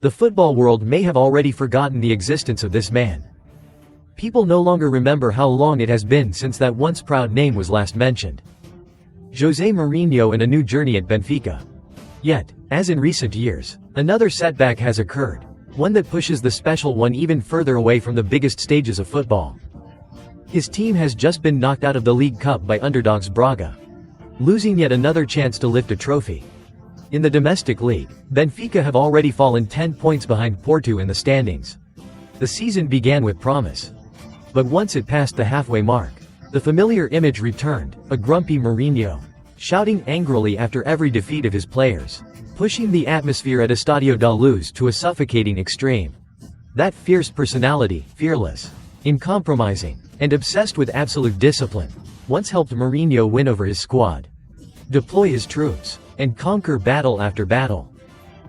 the football world may have already forgotten the existence of this man. People no longer remember how long it has been since that once proud name was last mentioned. José Mourinho and a new journey at Benfica. Yet, as in recent years, another setback has occurred, one that pushes the special one even further away from the biggest stages of football. His team has just been knocked out of the League Cup by underdogs Braga, losing yet another chance to lift a trophy. In the domestic league, Benfica have already fallen 10 points behind Porto in the standings. The season began with promise. But once it passed the halfway mark, the familiar image returned, a grumpy Mourinho, shouting angrily after every defeat of his players, pushing the atmosphere at Estadio da Luz to a suffocating extreme. That fierce personality, fearless, uncompromising, and obsessed with absolute discipline, once helped Mourinho win over his squad, deploy his troops, and conquer battle after battle.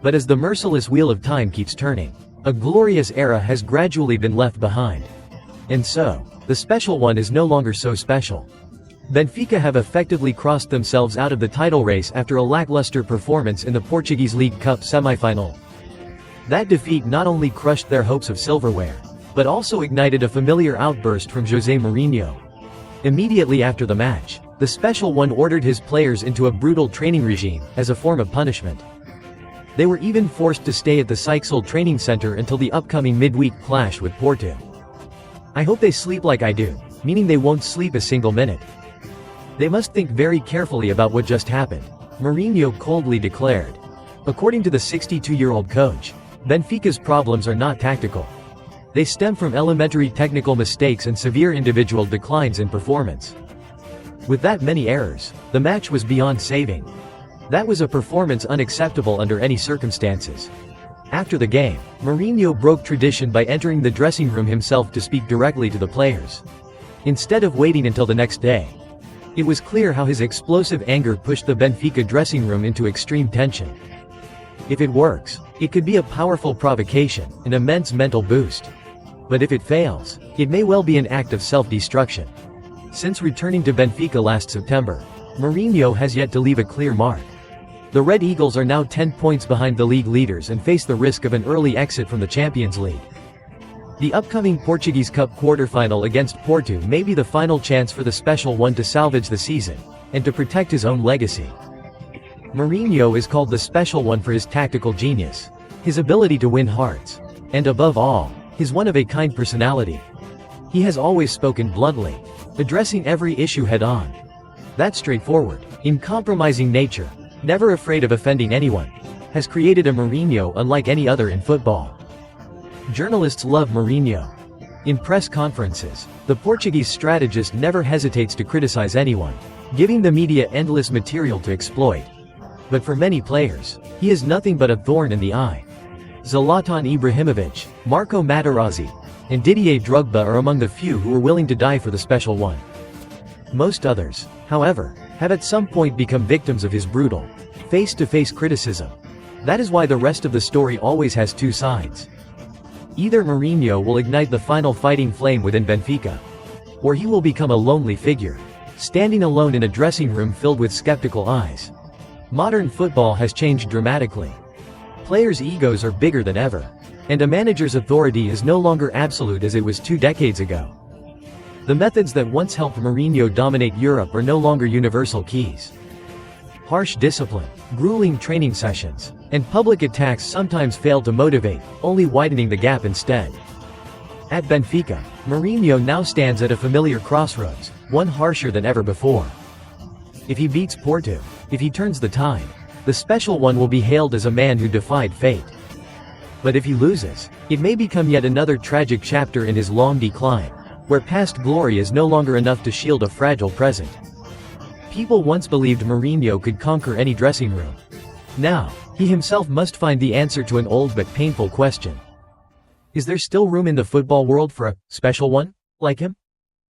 But as the merciless wheel of time keeps turning, a glorious era has gradually been left behind. And so, the special one is no longer so special. Benfica have effectively crossed themselves out of the title race after a lackluster performance in the Portuguese League Cup semi-final. That defeat not only crushed their hopes of silverware, but also ignited a familiar outburst from José Mourinho. Immediately after the match, the special one ordered his players into a brutal training regime as a form of punishment. They were even forced to stay at the Seixal training center until the upcoming midweek clash with Porto. "I hope they sleep like I do," meaning they won't sleep a single minute. "They must think very carefully about what just happened," Mourinho coldly declared. According to the 62-year-old coach, Benfica's problems are not tactical. They stem from elementary technical mistakes and severe individual declines in performance. With that many errors, the match was beyond saving. That was a performance unacceptable under any circumstances. After the game, Mourinho broke tradition by entering the dressing room himself to speak directly to the players, instead of waiting until the next day. It was clear how his explosive anger pushed the Benfica dressing room into extreme tension. If it works, it could be a powerful provocation, an immense mental boost. But if it fails, it may well be an act of self-destruction. Since returning to Benfica last September, Mourinho has yet to leave a clear mark. The Red Eagles are now 10 points behind the league leaders and face the risk of an early exit from the Champions League. The upcoming Portuguese Cup quarter-final against Porto may be the final chance for the special one to salvage the season, and to protect his own legacy. Mourinho is called the special one for his tactical genius, his ability to win hearts, and above all, his one-of-a-kind personality. He has always spoken bluntly, addressing every issue head-on. That straightforward, uncompromising nature, never afraid of offending anyone, has created a Mourinho unlike any other in football. Journalists love Mourinho. In press conferences, the Portuguese strategist never hesitates to criticize anyone, giving the media endless material to exploit. But for many players, he is nothing but a thorn in the eye. Zlatan Ibrahimovic, Marco Materazzi, and Didier Drogba are among the few who are willing to die for the special one. Most others, however, have at some point become victims of his brutal, face-to-face criticism. That is why the rest of the story always has two sides. Either Mourinho will ignite the final fighting flame within Benfica, or he will become a lonely figure, standing alone in a dressing room filled with skeptical eyes. Modern football has changed dramatically. Players' egos are bigger than ever, and a manager's authority is no longer absolute as it was 2 decades ago. The methods that once helped Mourinho dominate Europe are no longer universal keys. Harsh discipline, grueling training sessions, and public attacks sometimes fail to motivate, only widening the gap instead. At Benfica, Mourinho now stands at a familiar crossroads, one harsher than ever before. If he beats Porto, if he turns the tide, the special one will be hailed as a man who defied fate. But if he loses, it may become yet another tragic chapter in his long decline, where past glory is no longer enough to shield a fragile present. People once believed Mourinho could conquer any dressing room. Now, he himself must find the answer to an old but painful question. Is there still room in the football world for a special one like him?